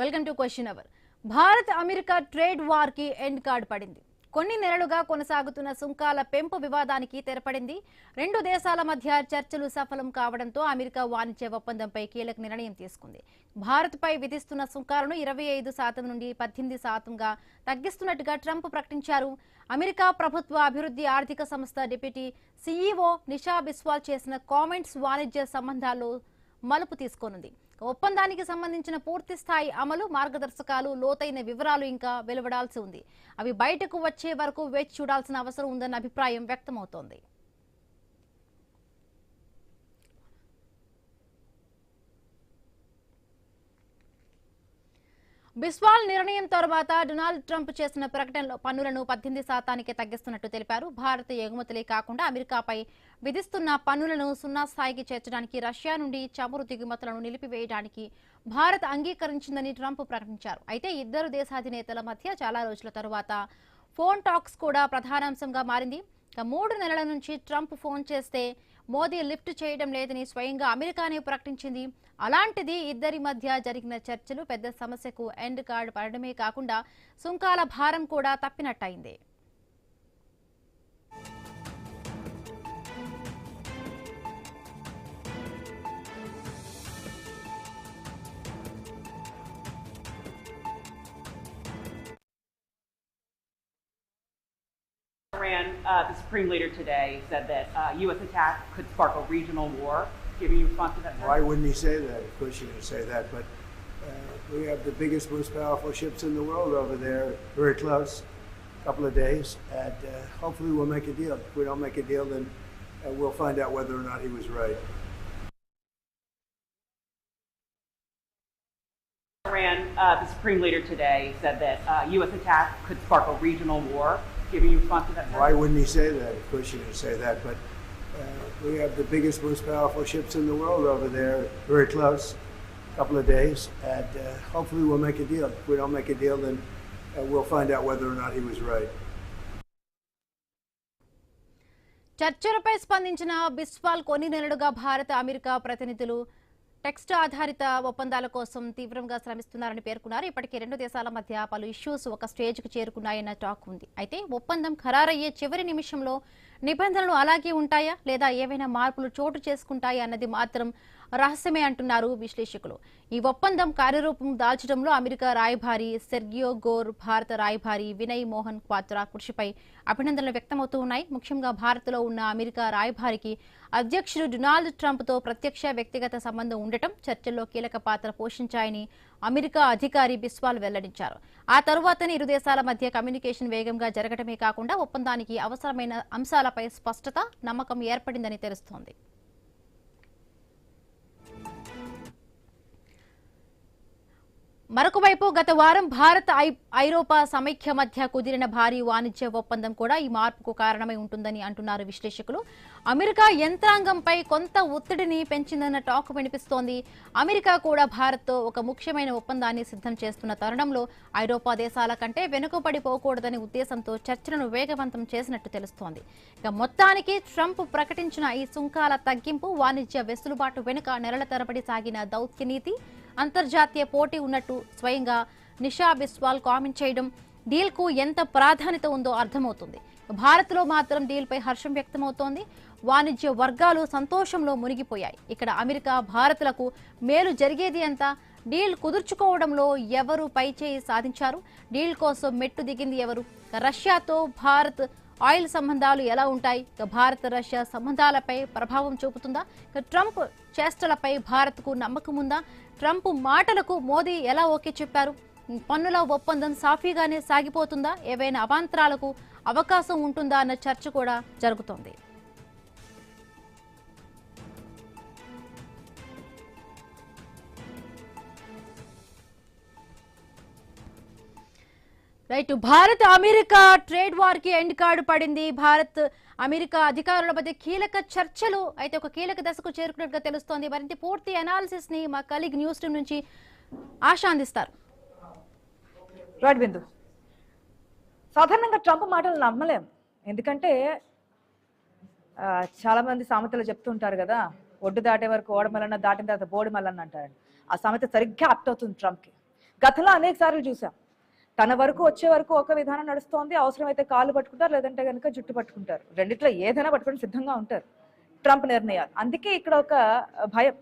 Welcome to question hour. Bharat America trade war కి end card పడింది. కొన్ని నెలలుగా కొనసాగుతున్న సుంకాల పెంపు వివాదానికి తెరపడింది. రెండు దేశాల మధ్య చర్చలు సఫలం కావడంతో అమెరికా వాణిజ్య ఒప్పందంపై కీలక నిర్ణయం తీసుకుంది. భారత్ పై విధిస్తున్న సుంకాలను 25% నుండి 18%గా తగ్గిస్తున్నట్టుగా ట్రంప్ ప్రకటించారు. అమెరికా ప్రభుత్వ అభివృద్ధి ఆర్థిక సంస్థ డిప్యూటీ సీఈఓ నిషా బిస్వాల్ చేసిన కామెంట్స్ వాణిజ్య సంబంధాల్లో మలుపు తీసుకోనుంది. ఒప్పందానికి సంబంధించిన పూర్తి స్థాయి అమలు, మార్గదర్శకాలు, లోతైన వివరాలు ఇంకా వెలువడాల్సి ఉంది. అవి బయటకు వచ్చే వరకు వేచి చూడాల్సిన అవసరం ఉందన్న అభిప్రాయం వ్యక్తమవుతోంది. బిస్వాల్ నిర్ణయం తర్వాత డొనాల్డ్ ట్రంప్ చేసిన ప్రకటనలో పన్నులను 18%కే తగ్గిస్తున్నట్టు తెలిపారు. భారత ఎగుమతులే కాకుండా అమెరికాపై విధిస్తున్న పన్నులను 0 స్థాయికి చేర్చడానికి, రష్యా నుండి చమురు దిగుమతులను నిలిపివేయడానికి భారత్ అంగీకరించిందని ట్రంప్ ప్రకటించారు. అయితే ఇద్దరు దేశాధినేతల మధ్య చాలా రోజుల తరువాత ఫోన్ టాక్స్ కూడా ప్రధానాంశంగా మారింది. 3 నెలల నుంచి ట్రంప్ ఫోన్ చేస్తే మోదీ లిఫ్ట్ చేయడం లేదని స్వయంగా అమెరికానే ప్రకటించింది. అలాంటిది ఇద్దరి మధ్య జరిగిన చర్చలు పెద్ద సమస్యకు ఎండ్ కార్డ్ పడడమే కాకుండా సుంకాల భారం కూడా తప్పినట్టయింది. The Supreme Leader today said that U.S. attack could spark a regional war. Giving you response to that? Why wouldn't he say that? Of course you're going to say that, but we have the biggest, most powerful ships in the world over there, very close, a couple of days, and hopefully we'll make a deal. If we don't make a deal, then we'll find out whether or not he was right. The Supreme Leader today said that U.S. attack could spark a regional war. Giving you response to that? Why wouldn't he say that? Of course you're going to say that, but we have the biggest, most powerful ships in the world over there, very close, a couple of days, and hopefully we'll make a deal. If we don't make a deal, then we'll find out whether or not he was right. చర్చలపై స్పందించిన బిస్వాల్ కొన్ని నెలలుగా భారత America ప్రతినిధులు text ఆధారిత ఒప్పందాల కోసం తీవ్రంగా శ్రమిస్తున్నారని పేర్కొన్నారు. ఇప్పటికే రెండు దేశాల మధ్య పలు ఇష్యూస్ ఒక స్టేజ్కు చేరుకున్నాయన్న టాక్ ఉంది. అయితే ఒప్పందం ఖరారయ్యే చివరి నిమిషంలో నిబంధనలు అలాగే ఉంటాయా లేదా ఏవైనా మార్పులు చోటు చేసుకుంటాయా అన్నది మాత్రం రహస్యమే అంటున్నారు విశ్లేషకులు. ఈ ఒప్పందం కార్యరూపం దాల్చడంలో అమెరికా రాయబారి సెర్గియో గోర్, భారత రాయబారి వినయ్ మోహన్ క్వాత్రా కృషిపై అభినందనలు వ్యక్తమవుతూ ఉన్నాయి. ముఖ్యంగా భారత్లో ఉన్న అమెరికా రాయబారికి అధ్యక్షుడు డొనాల్డ్ ట్రంప్తో ప్రత్యక్ష వ్యక్తిగత సంబంధం ఉండటం చర్చల్లో కీలక పాత్ర పోషించాయని అమెరికా అధికారి బిస్వాల్ వెల్లడించారు. ఆ తరువాతనే ఇరు దేశాల మధ్య కమ్యూనికేషన్ వేగంగా జరగడమే కాకుండా ఒప్పందానికి అవసరమైన అంశాలపై స్పష్టత, నమ్మకం ఏర్పడిందని తెలుస్తోంది. మరొక వైపు గత వారం భారత్ ఐరోపా సమైక్య మధ్య కుదిరిన భారీ వాణిజ్య ఒప్పందం కూడా ఈ మార్పుకు కారణమై ఉంటుందని అంటున్నారు విశ్లేషకులు. అమెరికా యంత్రాంగంపై కొంత ఒత్తిడిని పెంచిందన్న టాక్ వినిపిస్తోంది. అమెరికా కూడా భారత్తో ఒక ముఖ్యమైన ఒప్పందాన్ని సిద్ధం చేస్తున్న తరుణంలో ఐరోపా దేశాల కంటే వెనుకబడిపోకూడదనే ఉద్దేశంతో చర్చలను వేగవంతం చేసినట్టు తెలుస్తోంది. ఇక మొత్తానికి ట్రంప్ ప్రకటించిన ఈ సుంకాల తగ్గింపు, వాణిజ్య వెసులుబాటు వెనుక నెలల తరబడి సాగిన దౌత్య నీతి, అంతర్జాతీయ పోటీ ఉన్నట్టు స్వయంగా నిషా బిస్వాల్ కామెంట్ చేయడం డీల్కు ఎంత ప్రాధాన్యత ఉందో అర్థమవుతుంది. భారత్లో మాత్రం డీల్పై హర్షం వ్యక్తమవుతోంది. వాణిజ్య వర్గాలు సంతోషంలో మునిగిపోయాయి. ఇక్కడ అమెరికా భారత్లకు మేలు జరిగేది ఎంత? డీల్ కుదుర్చుకోవడంలో ఎవరు పైచేయి సాధించారు? డీల్ కోసం మెట్టు దిగింది ఎవరు? రష్యాతో భారత్ ఆయిల్ సంబంధాలు ఎలా ఉంటాయి? భారత రష్యా సంబంధాలపై ప్రభావం చూపుతుందా? ట్రంప్ చేష్టలపై భారత్కు నమ్మకం ఉందా? ట్రంప్ మాటలకు మోదీ ఎలా ఓకే చెప్పారు? పన్నుల ఒప్పందం సాఫీగానే సాగిపోతుందా? ఏవైనా అవాంతరాలకు అవకాశం ఉంటుందా అన్న చర్చ కూడా జరుగుతోంది. Right, Bharat America trade war కి ఎండ్ కార్డు పడింది. భారత్ అమెరికా అధికారుల మధ్య కీలక చర్చలు అయితే ఒక కీలక దశకు చేరుకున్నట్టుగా తెలుస్తోంది. మరింత పూర్తి అనాలిసిస్ ని మా కలీగ్ న్యూస్ టీమ్ నుంచి ఆశా అందిస్తారు. రైట్ బిందు, సాధారణంగా ట్రంప్ మాటలు నమ్మలేం. ఎందుకంటే చాలా మంది సామెతలు చెప్తుంటారు కదా, ఒడ్డు దాటే వరకు ఓడమలన్న, దాటిన తర్వాత బోడి మల్లన్న అంటారండి. ఆ సామెత సరిగ్గా అప్ట్ అవుతుంది ట్రంప్కి. గతంలో అనేక సార్లు చూసాం. తన వరకు వచ్చే వరకు ఒక విధానం నడుస్తోంది, అవసరమైతే కాళ్ళు పట్టుకుంటారు, లేదంటే కనుక జుట్టు పట్టుకుంటారు. రెండిట్లో ఏదైనా పట్టుకుని సిద్ధంగా ఉంటారు ట్రంప్ నిర్ణయాలు. అందుకే ఇక్కడ ఒక భయం.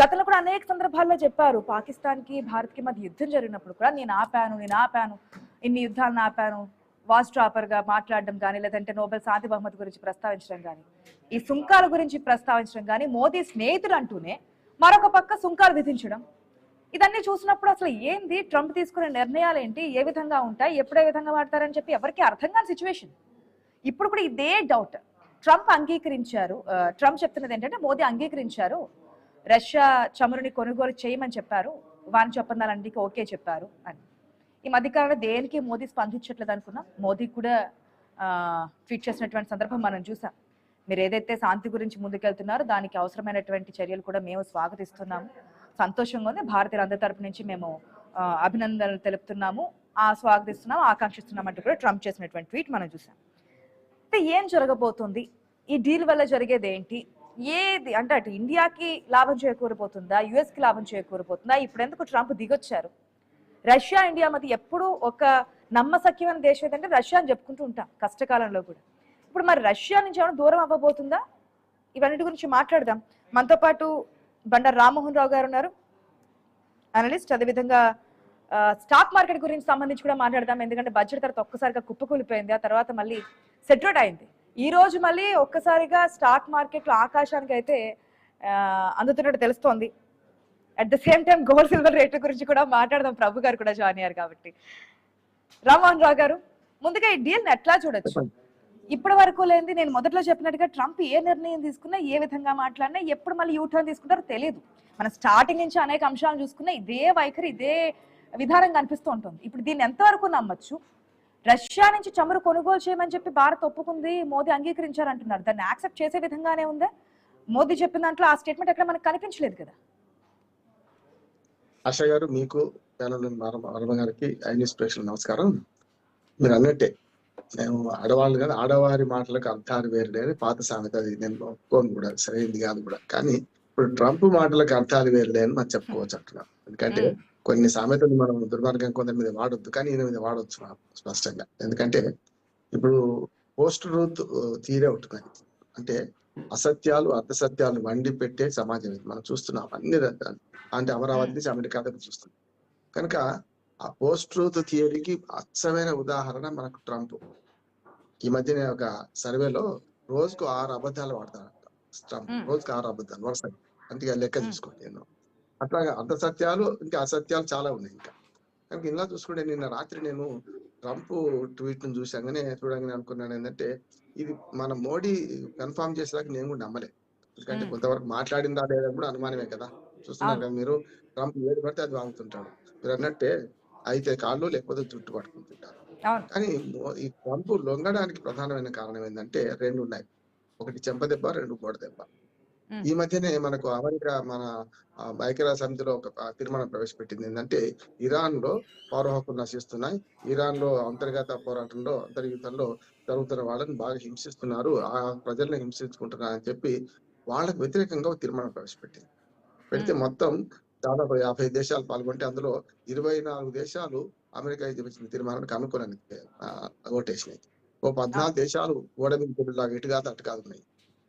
గతంలో కూడా అనేక సందర్భాల్లో చెప్పారు, పాకిస్తాన్కి భారత్కి మధ్య యుద్ధం జరిగినప్పుడు కూడా నేను ఆపాను, ఇన్ని యుద్ధాలను ఆపాను, వార్ స్టాపర్గా మాట్లాడడం కానీ, లేదంటే నోబెల్ శాంతి బహుమతి గురించి ప్రస్తావించడం కానీ, ఈ సుంకాల గురించి ప్రస్తావించడం కానీ, మోదీ స్నేహితుడు అంటూనే మరొక పక్క సుంకాలు విధించడం, ఇదన్నీ చూసినప్పుడు అసలు ఏంది ట్రంప్ తీసుకునే నిర్ణయాలు ఏంటి, ఏ విధంగా ఉంటాయి, ఎప్పుడే విధంగా మాడతారని చెప్పి ఎవరికి అర్థం కాని సిచ్యువేషన్. ఇప్పుడు కూడా ఇదే డౌట్. ట్రంప్ అంగీకరించారు, ట్రంప్ చెప్తున్నది ఏంటంటే మోదీ అంగీకరించారు, రష్యా చమురుని కొనుగోలు చేయమని చెప్పారు, వాణిజ్య ఒప్పందాలన్నిటికీ ఓకే చెప్పారు అని. ఈ మధ్యకాలంలో దేనికి మోదీ స్పందించట్లేదు అనుకున్నాం. మోదీ కూడా ట్వీట్ చేసినటువంటి సందర్భం మనం చూసాం. మీరు ఏదైతే శాంతి గురించి ముందుకెళ్తున్నారో దానికి అవసరమైనటువంటి చర్యలు కూడా మేము స్వాగతిస్తున్నాము, సంతోషంగా ఉంది, భారతీయులందరి తరపు నుంచి మేము అభినందనలు తెలుపుతున్నాము, స్వాగతిస్తున్నాము, ఆకాంక్షిస్తున్నాం అంటూ కూడా ట్రంప్ చేసినటువంటి ట్వీట్ మనం చూసాం. అయితే ఏం జరగబోతుంది, ఈ డీల్ వల్ల జరిగేది ఏంటి, ఏది అంటే అటు ఇండియాకి లాభం చేకూరిపోతుందా, యుఎస్కి లాభం చేకూరిపోతుందా, ఇప్పుడు ఎందుకు ట్రంప్ దిగొచ్చారు? రష్యా ఇండియా మధ్య ఎప్పుడు ఒక నమ్మసక్యమైన దేశం ఏదంటే రష్యా అని చెప్పుకుంటూ ఉంటాం కష్టకాలంలో కూడా. ఇప్పుడు మరి రష్యా నుంచి ఏమైనా దూరం అవ్వబోతుందా? ఇవన్నిటి గురించి మాట్లాడదాం. మనతో పాటు బండారు రామ్మోహన్ రావు గారు ఉన్నారు, అనలిస్ట్. అదేవిధంగా స్టాక్ మార్కెట్ గురించి సంబంధించి కూడా మాట్లాడదాం. ఎందుకంటే బడ్జెట్ తర్వాత ఒక్కసారిగా కుప్పకూలిపోయింది, ఆ తర్వాత మళ్ళీ సెటిల్ అయింది. ఈ రోజు మళ్ళీ ఒక్కసారిగా స్టాక్ మార్కెట్లో ఆకాశానికి అయితే అందుతున్నట్టు తెలుస్తోంది. At the same time gold silver రేట్ల గురించి కూడా మాట్లాడదాం. ప్రభు గారు కూడా జాయిన్ అయ్యారు కాబట్టి. రామ్మోహన్ రావు గారు, ముందుగా ఈ డీల్ని ఎట్లా చూడొచ్చు? ఇప్పటి వరకు లేనిది, నేను మొదట్లో చెప్పినట్టుగా ట్రంప్ ఏ నిర్ణయం తీసుకున్నా, ఏ విధంగా మాట్లాడినా, ఎప్పుడు మళ్ళీ యూటర్న్ తీసుకుంటారో తెలియదు. మనం స్టార్టింగ్ నుంచి అనేక అంశాలను చూసుకున్నా ఇదే వైఖరి, ఇదే విధానం కనిపిస్తూ ఉంటుంది. ఇప్పుడు దీన్ని ఎంతవరకు నమ్మచ్చు? రష్యా నుంచి చమురు కొనుగోలు చేయమని చెప్పి భారత్ ఒప్పుకుంది, మోదీ అంగీకరించారంటున్నారు. దాన్ని యాక్సెప్ట్ చేసే విధంగానే ఉందా? మోదీ చెప్పిన దాంట్లో ఆ స్టేట్మెంట్ ఎక్కడ మనకు కనిపించలేదు కదా. ఆశ గారు, మీకు అరుణ గారికి ఐన్యూస్ ప్రేక్షకులు నమస్కారం. మీరు అన్నట్టే, నేను ఆడవాళ్ళు కానీ ఆడవారి మాటలకు అర్థాలు వేరులే అని పాత సామెత, అది నేను ఒప్పుకోను కూడా, సరైనది కాదు కూడా. కానీ ఇప్పుడు ట్రంప్ మాటలకు అర్థాలు వేరులే అని మనం చెప్పుకోవచ్చు అంటున్నాం. ఎందుకంటే కొన్ని సామెతలు మనం దుర్మార్గం కొందరి మీద వాడొద్దు, కానీ ఈయన మీద వాడొచ్చు స్పష్టంగా. ఎందుకంటే ఇప్పుడు పోస్ట్ ట్రూత్ థియరీ ఉంటున్నాయి, అంటే అసత్యాలు అర్ధసత్యాలు వండి పెట్టే సమాజం ఇది మనం చూస్తున్నాం అన్ని రకాలు. అంటే అమరావతి నుంచి అమెరికా దగ్గర చూస్తున్నాం. కనుక ఆ పోస్ట్ ట్రూత్ థియరీకి అచ్చమైన ఉదాహరణ మనకు ట్రంప్. ఈ మధ్యన ఒక సర్వేలో రోజుకు 6 అబద్ధాలు వాడతారంట ట్రంప్, రోజుకు 6 అబద్ధాలు వరుస. అంటే లెక్క చూసుకోండి ఎన్నో. అట్లాగా అర్ధసత్యాలు ఇంకా అసత్యాలు చాలా ఉన్నాయి ఇంకా. కనుక ఇలా చూసుకుంటే నిన్న రాత్రి నేను ట్రంప్ ట్వీట్ ను చూసాగానే అనుకున్నాను ఏంటంటే, ఇది మన మోడీ కన్ఫర్మ్ చేసేదాకా నేను కూడా నమ్మలేదు. ఎందుకంటే కొంతవరకు మాట్లాడిందా లేదా కూడా అనుమానమే కదా. చూస్తున్నారు కదా మీరు, ట్రంప్ ఏది పడితే అది వాగుతుంటాడు. మీరు అన్నట్టే అయితే కాళ్ళు లేకపోతే జుట్టు పట్టుకుంటుంటారు. కానీ ఈ ట్రంప్ లొంగడానికి ప్రధానమైన కారణం ఏంటంటే 2 ఉన్నాయి. ఒకటి చెంపదెబ్బ, 2 గోడ దెబ్బ. ఈ మధ్యనే మనకు అమెరికా మన ఐక్యరాజ్య సమితిలో ఒక తీర్మానం ప్రవేశపెట్టింది. ఏంటంటే ఇరాన్ లో పౌర హక్కులు నశిస్తున్నాయి, ఇరాన్ లో అంతర్గత పోరాటంలో అంతర్యుద్ధంలో జరుగుతున్న వాళ్ళని బాగా హింసిస్తున్నారు, ఆ ప్రజల్ని హింసించుకుంటున్నారు అని చెప్పి వాళ్ళకు వ్యతిరేకంగా ఒక తీర్మానం ప్రవేశపెట్టింది. పెడితే మొత్తం దాదాపు 50 దేశాలు పాల్గొంటే అందులో 24 దేశాలు అమెరికా ఇచ్చిన తీర్మానానికి అనుకూలానికి ఓటేసినాయి. ఓ 14 దేశాలు ఓడమిలాగా ఇటు కాదు అటు కాదు ఉన్నాయి.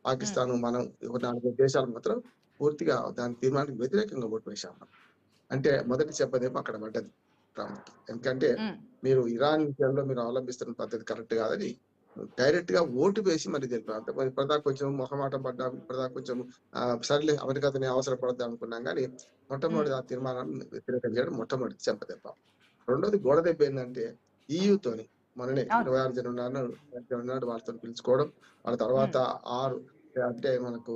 పాకిస్తాన్, మనం 4 దేశాలు మాత్రం పూర్తిగా దాని తీర్మానానికి వ్యతిరేకంగా ఓటు వేశాం. అంటే మొదటి చెప్పదేమో అక్కడ పడ్డది ట్రంప్. ఎందుకంటే మీరు ఇరాన్ విషయంలో మీరు అవలంబిస్తున్న పద్ధతి కరెక్ట్ కాదని డైరెక్ట్ గా ఓటు వేసి మరి తెలిపారు. అంటే ఇప్పటిదాకా కొంచెం మొహమాటం పడ్డాం, ఇప్పటిదాకా కొంచెం సర్లే అమెరికాతోనే అవసరపడద్దు అనుకున్నాం. కానీ మొట్టమొదటి ఆ తీర్మానాన్ని వ్యతిరేకం చేయడం మొట్టమొదటి చెంపదెబ్బ. రెండోది గోడ దెబ్బ ఏంటంటే ఈయూతోని మొన్ననే 26 జనవరి నాడు వాళ్ళతో పిలుచుకోవడం, వాళ్ళ తర్వాత 6 అంటే మనకు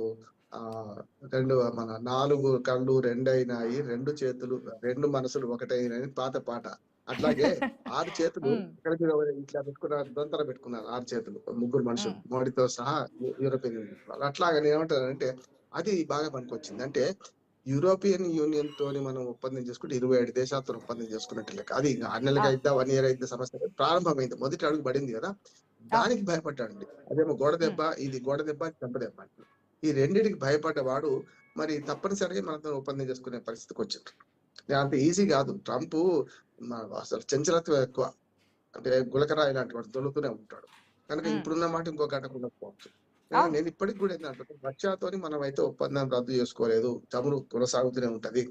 4 కళ్ళు 2 అయినాయి, 2 చేతులు 2 మనసులు ఒకటైనాయి పాత పాట. అట్లాగే 6 చేతులు ఇట్లా పెట్టుకున్నారు, దొంతర పెట్టుకున్నారు 6 చేతులు, 3 మనుషులు, మోడీతో సహా యూరోపియన్ యూనియన్ వాళ్ళు. అట్లాగా నేను ఏమంటానంటే అది బాగా పనికొచ్చింది. అంటే యూరోపియన్ యూనియన్ తోని మనం ఒప్పందం చేసుకుంటే 27 దేశాలతో ఒప్పందం చేసుకున్నట్టు లెక్క. అది 6 నెలలుగా అయిద్దా 1 year అయిద్దా సమస్య ప్రారంభమైంది, మొదటి అడుగు పడింది కదా, దానికి భయపడ్డాడండి. అదేమో గోడ దెబ్బ, ఇది గోడ దెబ్బ, చెంపదెబ్బ. ఈ రెండింటికి భయపడ్డవాడు మరి తప్పనిసరిగా మనతో ఒప్పందం చేసుకునే పరిస్థితికి వచ్చాడు. అంత ఈజీ కాదు. ట్రంప్ అసలు చంచలత్వం ఎక్కువ, అంటే గులకరాయి లాంటి వాడు దొరుకుతూనే ఉంటాడు. కనుక ఇప్పుడున్న మాట ఇంకో గంటకు ఉండకపోవచ్చు. నేను ఇప్పటికి కూడా ఏంటంటే రష్యాతోని మనం అయితే ఒప్పందం రద్దు చేసుకోలేదు, చమురు కొనసాగుతూనే ఉంటది.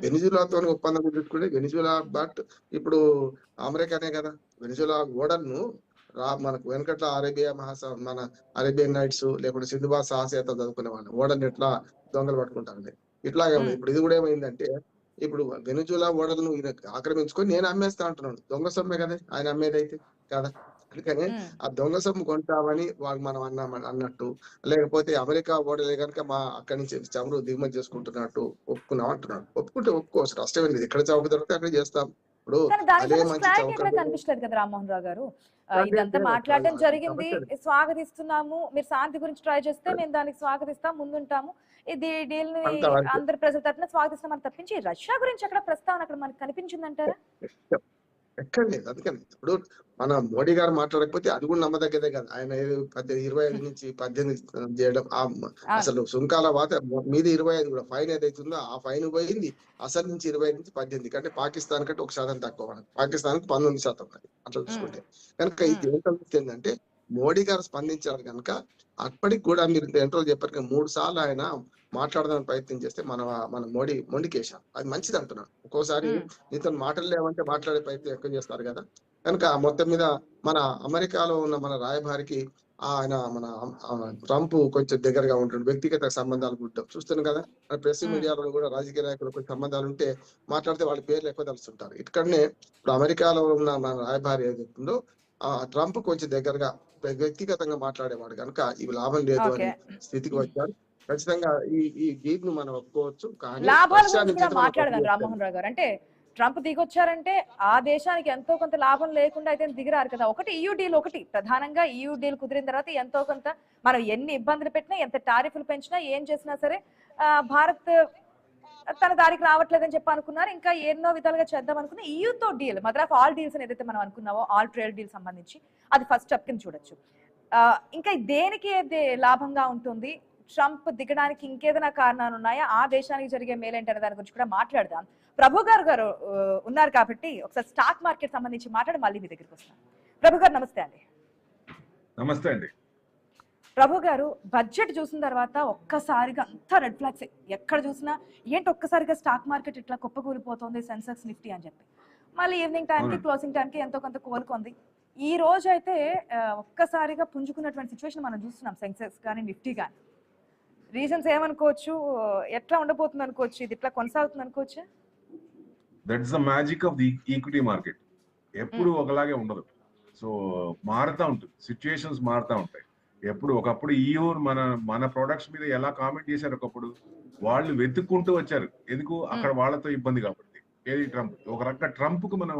వెనిజులాతో ఒప్పందం కుదుర్చుకుంటే వెనిజులా, బట్ ఇప్పుడు అమెరికానే కదా వెనిజులా ఓడలను మనకు వెనకట్ల మన అరేబియన్ నైట్స్ లేకుంటే సింధుబాద్ సాహసేత చదువుకునే వాళ్ళు ఓడలను ఎట్లా దొంగలు పట్టుకుంటారండి. ఇట్లాగే ఉంది. ఇప్పుడు ఇది కూడా ఏమైందంటే ఇప్పుడు వెనిజులా ఓడలను ఆక్రమించుకొని నేను అమ్మేస్తా అంటున్నాడు. దొంగ సొమ్మే కదా ఆయన అమ్మేది అయితే కదా. అందుకని ఆ దొంగ సొమ్ము కొంటామని వాళ్ళు మనం అన్నట్టు, లేకపోతే అమెరికా ఓడలే కనుక అక్కడి నుంచి చమురు దిగుమతి చేసుకుంటున్నట్టు ఒప్పుకున్నాం అంటున్నాడు. ఒప్పుకుంటే ఒప్పుకోవచ్చు, నష్టం లేదు. ఎక్కడ చౌక దొరికితే అక్కడ చేస్తాం. ఇప్పుడు అదే మంచి చౌక కనిపిస్తలేదు కదా రామ్మోహన్ రావు గారు. ఇదంతా మాట్లాడడం జరిగింది, స్వాగతిస్తున్నాము. మీరు శాంతి గురించి ట్రై చేస్తే మేము దానికి స్వాగతిస్తాం, ముందుంటాము. ఇది డీల్ ని అందరి ప్రజల తరఫున స్వాగతిస్తామని తప్పించి రష్యా గురించి అక్కడ ప్రస్తావన అక్కడ మనకు కనిపించిందంటారా? ఎక్కడ లేదు. అందుకని ఇప్పుడు మన మోడీ గారు మాట్లాడకపోతే అది కూడా నమ్మదగ్గదే కదా. ఆయన 25 నుంచి 18 చేయడం, అసలు సుంకాల వాత మీద 25 కూడా ఫైన్ ఏదైతుందో ఆ ఫైన్ పోయింది. అసలు నుంచి 25 నుంచి 18, కంటే పాకిస్తాన్ కంటే 1% తక్కువ. పాకిస్తాన్ 19% అట్లా చూసుకుంటే కనుక ఇది ఏంటంటే మోడీ గారు స్పందించారు కనుక అప్పటికి కూడా మీరు ఎంట్రోల్ చెప్పారు 3 సార్లు ఆయన మాట్లాడదానికి ప్రయత్నం చేస్తే మన మొండికేశారు. అది మంచిది అంటున్నాను. ఒక్కోసారి నీతో మాటలు లేవంటే మాట్లాడే ప్రయత్నం ఎక్కువ చేస్తారు కదా. కనుక మొత్తం మీద మన అమెరికాలో ఉన్న మన రాయబారికి మన ట్రంప్ కొంచెం దగ్గరగా ఉంటుంది, వ్యక్తిగత సంబంధాలు గుడ్డం చూస్తున్నాం కదా. ప్రెస్ మీడియాలో కూడా రాజకీయ నాయకులు కొన్ని సంబంధాలు ఉంటే మాట్లాడితే వాళ్ళ పేర్లు ఎక్కువ తెలుస్తుంటారు. ఇక్కడనే ఇప్పుడు అమెరికాలో ఉన్న మన రాయబారి ఏదైతుందో ట్రంప్ కొంచెం దగ్గరగా వ్యక్తిగతంగా మాట్లాడేవాడు కనుక ఇవి లాభం లేదు అనే స్థితికి వచ్చారు. ఖచ్చితంగా ఈ డీల్ ను మనం ఒప్పుకోవచ్చు. కానీ మాట్లాడదాం రామ్మోహన్ రావు గారు. అంటే ట్రంప్ దిగొచ్చారంటే ఆ దేశానికి ఎంతో కొంత లాభం లేకుండా అయితే దిగిరారు కదా. ఒకటి EU డీల్, ఒకటి ప్రధానంగా EU డీల్ కుదిరిన తర్వాత ఎంతో కొంత మనం ఎన్ని ఇబ్బందులు పెట్టినా, ఎంత టారిఫ్లు పెంచినా, ఏం చేసినా సరే భారత్ తన దారికి రావట్లేదని చెప్పి అనుకున్నారు. ఇంకా ఎన్నో విధాలుగా చేద్దాం అనుకున్నా EUతో deal, mother of all deals ఏదైతే మనం అనుకున్నామో ఆల్ ట్రేడ్ డీల్ సంబంధించి అది ఫస్ట్ స్టెప్ కింద చూడొచ్చు. ఇంకా దేనికి లాభంగా ఉంటుంది? ట్రంప్ దిగడానికి ఇంకేదైనా కారణాలు ఉన్నాయా? ఆ దేశానికి జరిగే మేలేంటనే దాని గురించి కూడా మాట్లాడదాం. ప్రభు గారు ఉన్నారు కాబట్టి ఒకసారి స్టాక్ మార్కెట్ సంబంధించి మాట్లాడి మళ్ళీ మీ దగ్గరికి వస్తాను. ప్రభు గారు నమస్తే అండి. నమస్తే అండి. ప్రభు గారు, బడ్జెట్ చూసిన తర్వాత ఒక్కసారిగా అంతా రెడ్ ఫ్లాగ్స్, ఎక్కడ చూసినా ఏంటి ఒక్కసారిగా స్టాక్ మార్కెట్ ఇట్లా కుప్పకూలిపోతుంది, సెన్సెక్స్ నిఫ్టీ అని చెప్పి. మళ్ళీ ఈవినింగ్ టైంకి క్లోజింగ్ టైంకి ఎంతో కొంత కోలుకుంది. ఈ రోజు అయితే ఒక్కసారిగా పుంజుకున్నటువంటి సిచ్యువేషన్ మనం చూస్తున్నాం, సెన్సెక్స్ కానీ నిఫ్టీ కానీ. రీజన్స్ ఏమనుకోవచ్చు, ఎట్లా ఉండబోతుంది అనుకోవచ్చు, ఇది ఇట్లా కొనసాగుతుంది అనుకోవచ్చు? That's the magic of the equity market. ఎప్పుడు ఒకలాగే ఉండదు. సో మారుతా ఉంటుంది, సిచ్యుయేషన్స్ మారుతా ఉంటాయి. ఒకప్పుడు EU మన ప్రొడక్ట్స్ మీద ఎలా కామెంట్ చేశారు, ఒకప్పుడు వాళ్ళు వెతుక్కుంటూ వచ్చారు. ఎందుకు? అక్కడ వాళ్ళతో ఇబ్బంది కాబట్టి. ఏది ట్రంప్, ఒక రకంగా ట్రంప్ కు మనం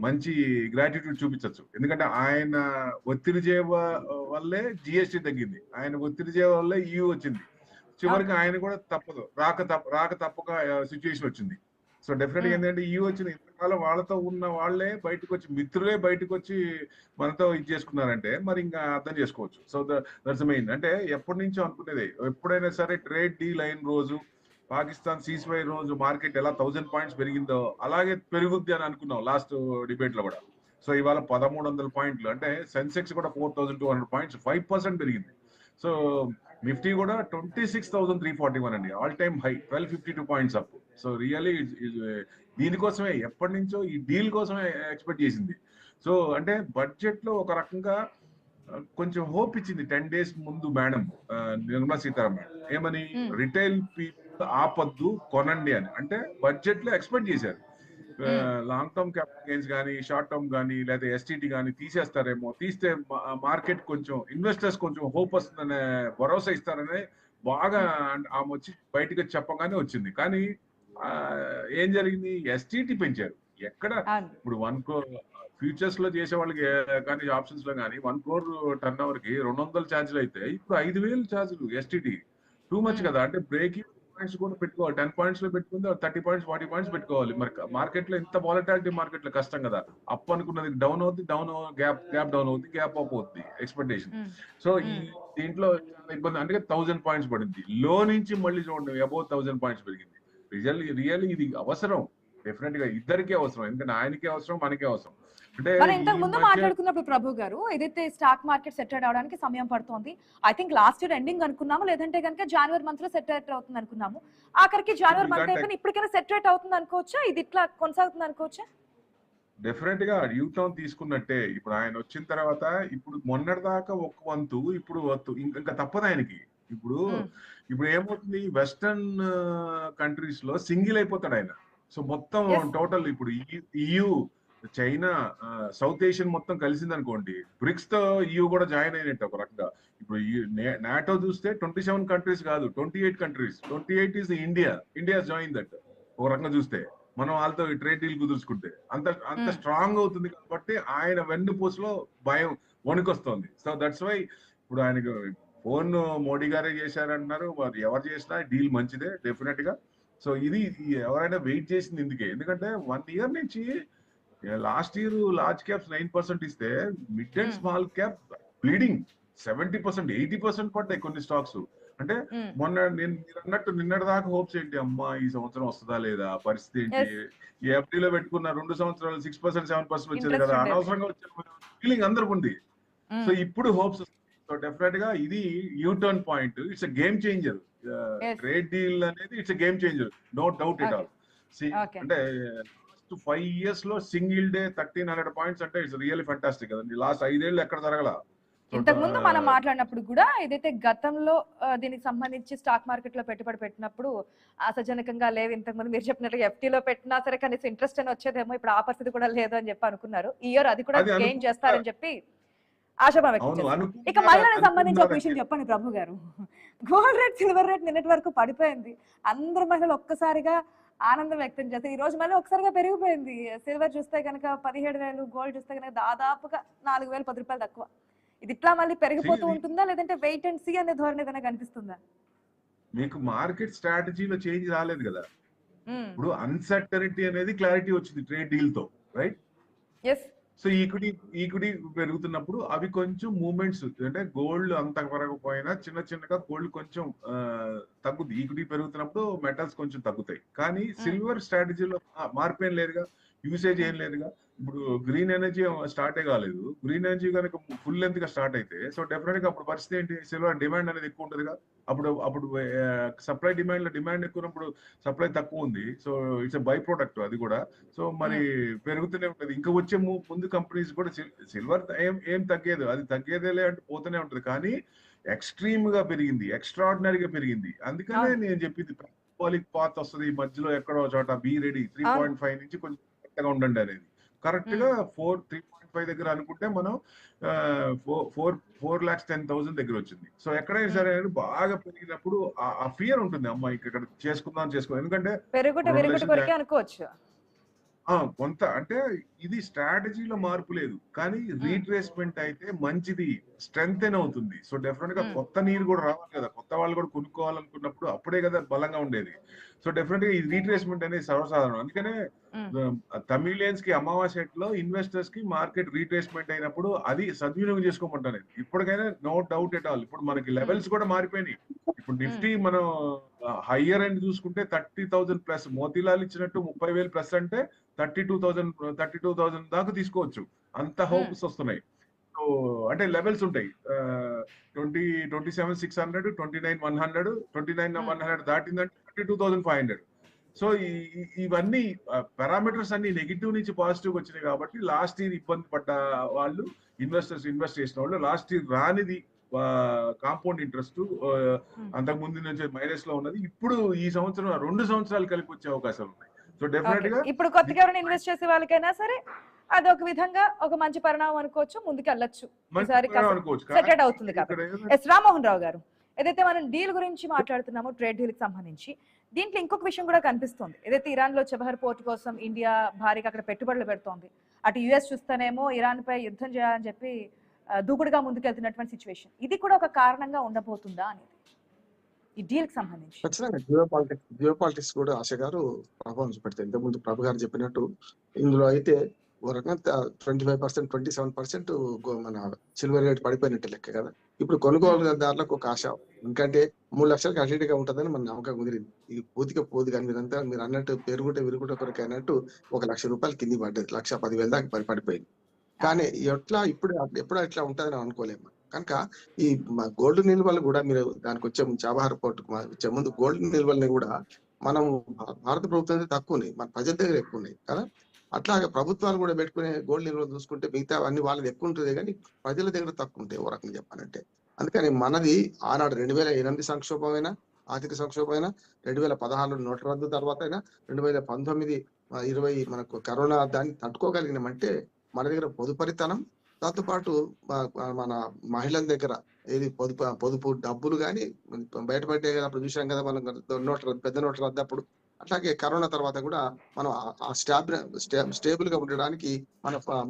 మంచి గ్రాటిట్యూడ్ చూపించవచ్చు. ఎందుకంటే ఆయన ఒత్తిడి చేయ వల్లే GST తగ్గింది, ఆయన ఒత్తిడి చేయ వల్లే EU వచ్చింది. చివరికి ఆయన కూడా తప్పదు, రాక తప్పక సిచ్యుయేషన్ వచ్చింది. సో డెఫినెట్ గా ఏంటంటే EU వచ్చిన ఇంతకాలం వాళ్ళతో ఉన్న వాళ్ళే బయటకు వచ్చి, మిత్రులే బయటకు వచ్చి మనతో ఇది చేసుకున్నారంటే మరి ఇంకా అర్థం చేసుకోవచ్చు. So that's main. అంటే ఎప్పటి నుంచో అనుకునేది, ఎప్పుడైనా సరే ట్రేడ్ డీల్ అయిన రోజు, పాకిస్తాన్ సీజ్ఫైర్ రోజు మార్కెట్ ఎలా 1000 పాయింట్స్ పెరిగిందో అలాగే పెరుగుద్ది అని అనుకున్నాం లాస్ట్ డిబేట్ లో కూడా. సో ఇవాళ 1300 పాయింట్లు, అంటే సెన్సెక్స్ కూడా 4200 పాయింట్స్, 5% పెరిగింది. సో నిఫ్టీ కూడా 26,341 అండి, all time high, 1252 points up. So really దీనికోసమే ఎప్పటి నుంచో ఈ డీల్ కోసమే ఎక్స్పెక్ట్ చేసింది. సో అంటే బడ్జెట్ లో ఒక రకంగా కొంచెం హోప్ ఇచ్చింది 10 days ముందు మేడం నిర్మలా సీతారామన్. ఏమని? రిటైల్ పీపుల్ ఆపద్దు, కొనండి అని. అంటే బడ్జెట్ లో ఎక్స్పెక్ట్ చేశారు లాంగ్ టర్మ్ క్యాపిటల్ గెయిన్స్ కానీ, షార్ట్ టర్మ్ కానీ, లేదా STT కానీ తీసేస్తారేమో, తీస్తే మార్కెట్ కొంచెం ఇన్వెస్టర్స్ కొంచెం హోప్ వస్తుందనే భరోసా ఇస్తారనే బాగా ఆమె వచ్చి బయటకు చెప్పగానే వచ్చింది. కానీ ఏం జరిగింది? STT పెంచారు. ఎక్కడ ఇప్పుడు 1 crore ఫ్యూచర్స్ లో చేసే వాళ్ళకి కానీ, ఆప్షన్స్ లో కానీ 1 crore టర్న్ ఓవర్ కి 200 ఛార్జీలు అయితే ఇప్పుడు 5000 ఛార్జీలు STT. టూ మచ్ కదా. అంటే బ్రేకింగ్ పాయింట్స్ కూడా పెట్టుకోవాలి, 10 points లో పెట్టుకుంటే 30 points 40 points పెట్టుకోవాలి. మరి మార్కెట్ లో ఇంత వాలటాలిటీ మార్కెట్ లో కష్టం కదా. అప్ అనుకున్నది డౌన్ అవుతుంది, గ్యాప్ డౌన్ అవుతుంది, గ్యాప్ అప్ అవుతుంది ఎక్స్పెక్టేషన్. సో ఈ దీంట్లో చాలా ఇబ్బంది. అంటే 1000 points పడింది, లో నుంచి మళ్ళీ చూడండి అబౌవ్ 1000 points పెరిగింది. రియల్లీ ఇది అవసరం, డెఫినెట్ గా ఇద్దరికీ అవసరం. ఎందుకంటే ఆయనకే అవసరం, మనకే అవసరం. అంటే మనం ఇంతకు ఈ ముందు మధ్య మాట్లాడుకున్నప్పుడు ప్రభు గారు ఏదైతే స్టాక్ మార్కెట్ సెటిల్ అవడానికి సమయం పడుతోంది, I think last year ending అనుకున్నాము, లేదంటే కనుక జనవరి మంత్ లో సెటిల్ అవుతుంది అనుకున్నాము. ఆఖరికి జనవరి మంత్ అయిపోయిన ఇప్పటికైనా సెటిల్ అవుతుంది అనుకోవచ్చా? ఇది ఇట్లా కొనసాగుతుంది అనుకోవచ్చా? డెఫినెట్ గా యూటర్న్ తీసుకున్నట్టే. ఇప్పుడు ఆయన వచ్చిన తర్వాత ఇప్పుడు మొన్నటి దాకా ఒక వంతు, ఇప్పుడు ఇంకా తప్పదు ఆయనకి. ఇప్పుడు ఏమవుతుంది, వెస్టర్న్ కంట్రీస్ లో సింగిల్ అయిపోతాడు ఆయన. సో మొత్తం టోటల్ ఇప్పుడు EU, చైనా, సౌత్ ఏషియన్ మొత్తం కలిసింది అనుకోండి, బ్రిక్స్ తో EU కూడా జాయిన్ అయినట్టు ఒక రకంగా. ఇప్పుడు నాటో చూస్తే 27 కంట్రీస్ కాదు, 28 countries. 28 is India join that. ఒక రకంగా చూస్తే మనం వాళ్ళతో ట్రేడ్ డీల్ కుదుర్చుకుంటే అంత స్ట్రాంగ్ అవుతుంది. కాబట్టి ఆయన వెన్నుపూసలో భయం వణుకొస్తోంది. సో దట్స్ వై ఇప్పుడు ఆయనకు ఫోన్ మోడీ గారే చేశారంటున్నారు. మరి ఎవరు చేసినా డీల్ మంచిదే డెఫినెట్ గా. సో ఇది ఎవరైనా వెయిట్ చేసింది ఇందుకే. ఎందుకంటే 1 ఇయర్ నుంచి లాస్ట్ ఇయర్ లార్జ్ క్యాప్స్ 9% ఇస్తే mid and small cap bleeding 70%, 80% పడ్డాయి కొన్ని స్టాక్స్. అంటే మొన్న మీరు అన్నట్టు నిన్నటి దాకా హోప్స్ ఏంటి, అమ్మా ఈ సంవత్సరం వస్తుందా లేదా, పరిస్థితి ఏంటి, ఈ FD పెట్టుకున్న 2 సంవత్సరాలు 6%, 7% వచ్చేది కదా, అనవసరంగా వచ్చే ఫీలింగ్ అందరికి ఉంది. సో ఇప్పుడు హోప్స్. సో డెఫినెట్ గా ఇది U turn point. It's a game changer. Trade deal అనేది it's a game changer, no doubt at all. అంటే 5 years లో సింగిల్ డే 1300 పాయింట్స్ అంటే ఇట్స్ రియల్లీ ఫెంటాస్టిక్ కదండి. లాస్ట్ 5 ఏళ్ళు ఎక్కడ జరగల. ఇంతకు ముందు మనం మాట్లాడినప్పుడు కూడా ఏదైతే గతంలో దీనికి సంబంధించి స్టాక్ మార్కెట్ లో పెట్టుబడి పెట్టినప్పుడు ఆశాజనకంగా లేవు. ఇంతకు ముందు మీరు చెప్పినట్టు FD లో పెట్టినా సరే కనీసం ఇంట్రెస్ట్ అని వచ్చేదేమో, ఇప్పుడు ఆ పరిస్థితి కూడా లేదు అని చెప్పి అనుకున్నారు. ఈ ఇయర్ అది కూడా గెయిన్ చేస్తారని చెప్పి ఆశాభావం వ్యక్తం చేశారు. ఇక మహిళలకు సంబంధించి ఒక విషయం చెప్పండి ప్రభు గారు. గోల్డ్ రేట్, సిల్వర్ రేట్ నిన్నటి వరకు పడిపోయింది. అందరు మహిళలు ఒక్కసారిగా ఆనందం వ్యక్తం చేస్తారు. ఈ రోజు మళ్ళీ ఒకసారిగా పెరిగిపోయింది. సిల్వర్ చూస్తే కనుక 17,000, గోల్డ్ చూస్తే కనుక దాదాపుగా 4,010 రూపాయలు తక్కువ. ఇది ఇట్లా మళ్ళీ పెరిగిపోతూ ఉంటుందా, లేదంటే వెయిట్ అండ్ సీ అనే ధోరణి ఏదైనా కనిపిస్తుందా? మీకు మార్కెట్ స్ట్రాటజీలో చేంజ్ రాలేదు కదా. ఇప్పుడు అన్సర్టనిటీ అనేది క్లారిటీ వచ్చింది ట్రేడ్ డీల్ తో, రైట్? సో ఈక్విటీ పెరుగుతున్నప్పుడు అవి కొంచెం మూవ్మెంట్స్, అంటే గోల్డ్ అంత పెరగకపోయినా చిన్నగా గోల్డ్ కొంచెం తగ్గుద్ది. ఈక్విటీ పెరుగుతున్నప్పుడు మెటల్స్ కొంచెం తగ్గుతాయి. కానీ సిల్వర్ స్ట్రాటజీలో మార్పు ఏం లేదుగా, యూసేజ్ ఏం లేదుగా. ఇప్పుడు గ్రీన్ ఎనర్జీ స్టార్టే కాలేదు. గ్రీన్ ఎనర్జీ కనుక ఫుల్ లెంత్ గా స్టార్ట్ అయితే సో డెఫినెట్ గా అప్పుడు పరిస్థితి ఏంటి, సిల్వర్ డిమాండ్ అనేది ఎక్కువ ఉంటుందిగా. అప్పుడు సప్లై డిమాండ్ లో డిమాండ్ ఎక్కువప్పుడు సప్లై తక్కువ ఉంది. సో ఇట్స్ బై ప్రొడక్ట్ అది కూడా. సో మరి పెరుగుతూనే ఉంటుంది. ఇంకా వచ్చే ముందు కంపెనీస్ కూడా సిల్వర్ ఏం తగ్గేది, అది తగ్గేదేలే అంటే పోతూనే ఉంటుంది. కానీ ఎక్స్ట్రీమ్ గా పెరిగింది, ఎక్స్ట్రాడినరీగా పెరిగింది. అందుకనే నేను చెప్పింది పాలిక్ పాత్ వస్తుంది మధ్యలో ఎక్కడో చోట, బీ రెడీ 3.5 నుంచి కొంచెం కరెక్ట్గా ఉండండి అనేది. కరెక్ట్ గా 3.5 దగ్గర అనుకుంటే మనం 4,10,000 దగ్గర వచ్చింది. సో ఎక్కడైనా సరే బాగా పెరిగినప్పుడు ఆ ఫియర్ ఉంటుంది, అమ్మాయి ఇక్కడ చేసుకుందాం. ఎందుకంటే అనుకోవచ్చు కొంత, అంటే ఇది స్ట్రాటజీలో మార్పు లేదు, కానీ రీట్రేస్మెంట్ అయితే మంచిది, స్ట్రెంగ్ అవుతుంది. సో డెఫినెట్ గా కొత్త నీరు కూడా రావాలి కదా, కొత్త వాళ్ళు కూడా కొనుక్కోవాలనుకున్నప్పుడు అప్పుడే కదా బలంగా ఉండేది. సో డెఫినెట్ గా ఈ రీట్రేస్మెంట్ అనేది సర్వసాధారణం. అందుకనే తమిళియన్స్ కి అమావాస్యలో ఇన్వెస్టర్స్ కి మార్కెట్ రీట్రేస్మెంట్ అయినప్పుడు అది సద్వినియోగం చేసుకోమంటాను. ఇప్పటికైనా నో డౌట్ ఎట్ ఆల్. ఇప్పుడు మనకి లెవెల్స్ కూడా మారిపోయినాయి. ఇప్పుడు నిఫ్టీ మనం హయ్యర్ ఎండ్ చూసుకుంటే 30,000 ప్లస్, మోతీలాల్ ఇచ్చినట్టు 30,000 ప్లస్ అంటే 32,000 దాకా తీసుకోవచ్చు. అంత హోప్స్ వస్తున్నాయి. సో అంటే లెవెల్స్ ఉంటాయి. 27,600, 29,100, 29,100 దాటిందంటే 32,500. సో ఇవన్నీ పారామీటర్స్ అన్ని నెగిటివ్ నుంచి పాజిటివ్ వచ్చినాయి. కాబట్టి లాస్ట్ ఇయర్ ఇబ్బంది పడ్డ వాళ్ళు, ఇన్వెస్ట్ చేసిన వాళ్ళు లాస్ట్ ఇయర్ రానిది కాంపౌండ్ ఇంట్రెస్ట్ అంతకు ముందు నుంచి మైనస్ లో ఉన్నది. ఇప్పుడు ఈ సంవత్సరం 2 సంవత్సరాలు కలిపి వచ్చే అవకాశాలు ఉన్నాయి. సో డెఫినెట్ గా ఇప్పుడు కొత్తగా ఎవరైనా ఇన్వెస్ట్ చేసే వాళ్ళకైనా సరే అది ఒక విధంగా ఒక మంచి పరిణామం అనుకోవచ్చు, ముందుకు వెళ్ళొచ్చు. సెటెడ్ అవుతుంది కాబట్టి. రామ్మోహన్ రావు గారు, ఏదైతే మనం డీల్ గురించి మాట్లాడుతున్నామో ట్రేడ్ డీల్ కి సంబంధించి, దీంట్లో ఇంకొక విషయం కూడా కనిపిస్తుంది. ఏదైతే ఇరాన్ లో చబహర్ పోర్ట్ కోసం ఇండియా భారీగా అక్కడ పెట్టుబడులు పెడుతోంది, అటు యుఎస్ చూస్తేనేమో ఇరాన్ పై యుద్ధం చేయాలని చెప్పి దూకుడుగా ముందుకెళ్తున్నటువంటి సిచ్యువేషన్, ఇది కూడా ఒక కారణంగా ఉండబోతుందా అనేది ఈ డీల్ కి సంబంధించి? ఖచ్చితంగా జియో పాలిటిక్స్ కూడా ఆశ గారు ప్రభావం చూపెడతాయి. ఇంతకుముందు ప్రభు గారు చెప్పినట్టు ఇందులో అయితే ఓ రకంగా 25%, 27% మన సిల్వర్ రేట్ పడిపోయినట్టు లెక్క కదా. ఇప్పుడు కొనుగోలుదారులకు ఒక ఆశ, ఎందుకంటే 3 లక్షలకు అటు ఉంటుందని మన నమ్మకం కుదిరింది. ఇది పూతిగా పోదు కానీ మీరు అన్నట్టు పెరుగుంటే విరుగుంటే కొరకు అన్నట్టు ₹1,00,000 కింది పడ్డది, 1,10,000 దాకా పడిపోయింది. కానీ ఎప్పుడు అట్లా ఉంటుందని అనుకోలేము. కనుక ఈ గోల్డ్ నిల్వలు కూడా మీరు దానికి వచ్చే ముందు చాబహార్ పోర్టుకు వచ్చే ముందు గోల్డ్ నిల్వల్ని కూడా మనం భారత ప్రభుత్వం తక్కువ ఉన్నాయి, మన ప్రజల దగ్గర ఎక్కువ ఉన్నాయి కదా. అట్లాగే ప్రభుత్వాలు కూడా పెట్టుకునే గోల్డ్ నిల్వలు చూసుకుంటే మిగతా అన్ని వాళ్ళది ఎక్కువ ఉంటుంది కానీ ప్రజల దగ్గర తక్కువ ఉంటాయి ఓ రకంగా చెప్పాలంటే. అందుకని మనది ఆనాడు 2008 సంక్షోభమైనా, ఆర్థిక సంక్షోభమైనా, 2016 నోట్ల రద్దు తర్వాత అయినా, 2019, 20 మనకు కరోనా దాన్ని తట్టుకోగలిగినామంటే మన దగ్గర పొదుపరితనం, దాంతో పాటు మన మహిళల దగ్గర ఏది పొదుపు డబ్బులు కానీ బయటపడే అప్పుడు చూసాం కదా మనం, పెద్ద నోట్ల రద్దు అప్పుడు. అట్లాగే కరోనా తర్వాత కూడా మనం ఆ స్టేబుల్ గా ఉండడానికి